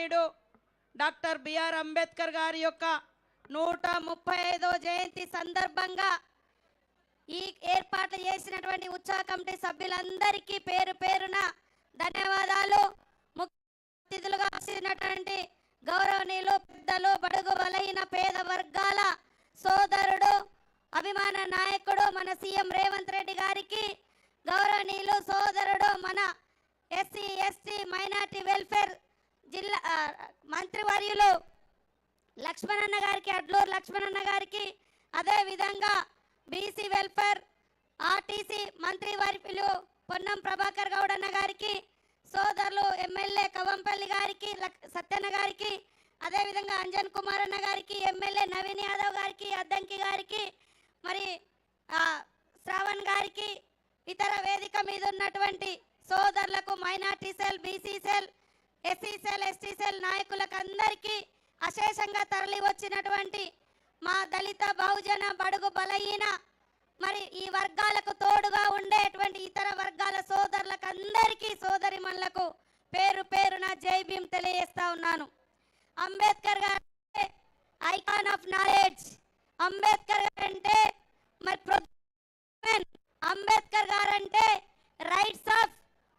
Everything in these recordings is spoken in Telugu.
మహనీయుడు డాక్టర్ బిఆర్ అంబేద్కర్ గారి యొక్క 135వ జయంతి సందర్భంగా ఈ ఏర్పాట్లు చేసినటువంటి ఉత్సవ కమిటీ సభ్యులందరికీ పేరు పేరున ధన్యవాదాలు. ముఖ్య అతిథులుగా వచ్చినటువంటి గౌరవనీయులు పెద్దలు బడుగు బలహీన పేద వర్గాల సోదరుడు అభిమాన నాయకుడు మన సీఎం రేవంత్ రెడ్డి గారికి, గౌరవనీయులు సోదరుడు మన ఎస్సీ ఎస్టీ మైనార్టీ వెల్ఫేర్ జిల్లా మంత్రివర్యులు లక్ష్మణన్న గారికి, అడ్లూరు లక్ష్మణన్న గారికి, అదేవిధంగా బీసీ వెల్ఫేర్ ఆర్టీసీ మంత్రివర్యులు పొన్నం ప్రభాకర్ గౌడ్ అన్న గారికి, సోదరులు ఎమ్మెల్యే కవంపల్లి గారికి, సత్యన్న గారికి, అదేవిధంగా అంజన్ కుమార్ అన్న గారికి, ఎమ్మెల్యే నవీన్ యాదవ్ గారికి, అద్దంకి గారికి, మరి శ్రావణ్ గారికి, ఇతర వేదిక మీద ఉన్నటువంటి సోదరులకు, minority cell, BC cell, SC cell, ST cell నాయకులకు అందరికీ, అశేషంగా తరలి వచ్చినటువంటి మా దళిత బహుజన బడుగు బలహీన మరి ఈ వర్గాలకు తోడుగా ఉండేటువంటి ఇతర వర్గాల సోదరులకు అందరికీ, సోదరిమణులకు పేరు పేరున జై భీమ్ తెలియజేస్తా ఉన్నాను. అంబేద్కర్ గారు ఐకాన్ ఆఫ్ నాలెడ్జ్, అంబేద్కర్ అంటే మరి అంబేద్కర్ గారు అంటే రైట్స్ ఆఫ్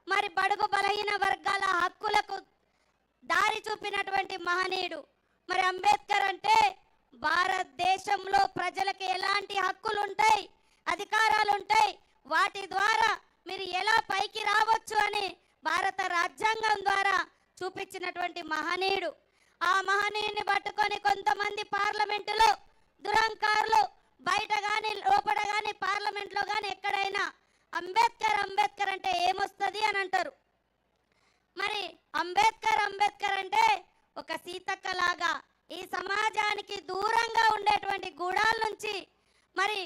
మరి బడుగు బలహీన వర్గాల హక్కులకు దారి చూపినటువంటి మహనీయుడు. మరి అంబేద్కర్ అంటే భారతదేశంలో ప్రజలకు ఎలాంటి హక్కులు ఉంటాయి, అధికారాలు ఉంటాయి, వాటి ద్వారా మీరు ఎలా పైకి రావచ్చు అని భారత రాజ్యాంగం ద్వారా చూపించినటువంటి మహనీయుడు. ఆ మహనీయుని పట్టుకొని కొంతమంది పార్లమెంటులో దురంకారులు బయట కానీ లోపల కానీ పార్లమెంట్లో కానీ ఎక్కడైనా అంబేద్కర్ అంబేద్కర్ అంటే ఏమొస్తుంది అని అంటారు. మరి అంబేద్కర్ అంబేద్కర్ అంటే ఒక సీతక్క లాగా ఈ సమాజానికి దూరంగా ఉండేటువంటి గూడాల నుంచి మరి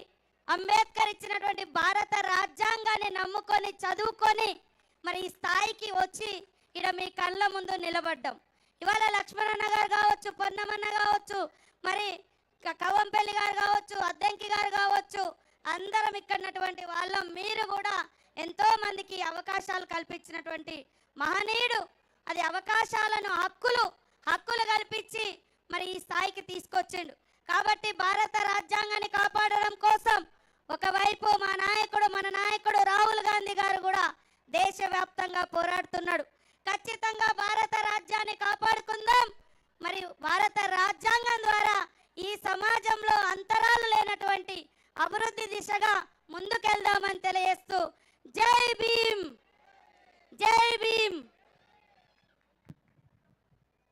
అంబేద్కర్ ఇచ్చినటువంటి భారత రాజ్యాంగాన్ని నమ్ముకొని చదువుకొని మరి ఈ స్థాయికి వచ్చి ఇక్కడ మీ కళ్ళ ముందు నిలబడ్డాం. ఇవాళ లక్ష్మణన్న గారు కావచ్చు, పొన్నమన్న కావచ్చు, మరి కవంపల్లి గారు కావచ్చు, అద్దంకి గారు కావచ్చు, అందరం ఇక్కడటువంటి వాళ్ళం. మీరు కూడా ఎంతో మందికి అవకాశాలు కల్పించినటువంటి మహనీయుడు. అది అవకాశాలను హక్కులు కల్పించి మరి ఈ స్థాయికి తీసుకొచ్చిండు. కాబట్టి భారత రాజ్యాంగాన్ని కాపాడడం కోసం ఒకవైపు మన నాయకుడు రాహుల్ గాంధీ గారు కూడా దేశవ్యాప్తంగా పోరాడుతున్నాడు. ఖచ్చితంగా భారత రాజ్యాన్ని కాపాడుకుందాం. మరి భారత రాజ్యాంగం ద్వారా ఈ సమాజంలో అంతరాలు లేనటువంటి అభివృద్ధి దిశగా ముందుకెళ్దామని తెలియజేస్తూ జై భీమ్, జై భీమ్.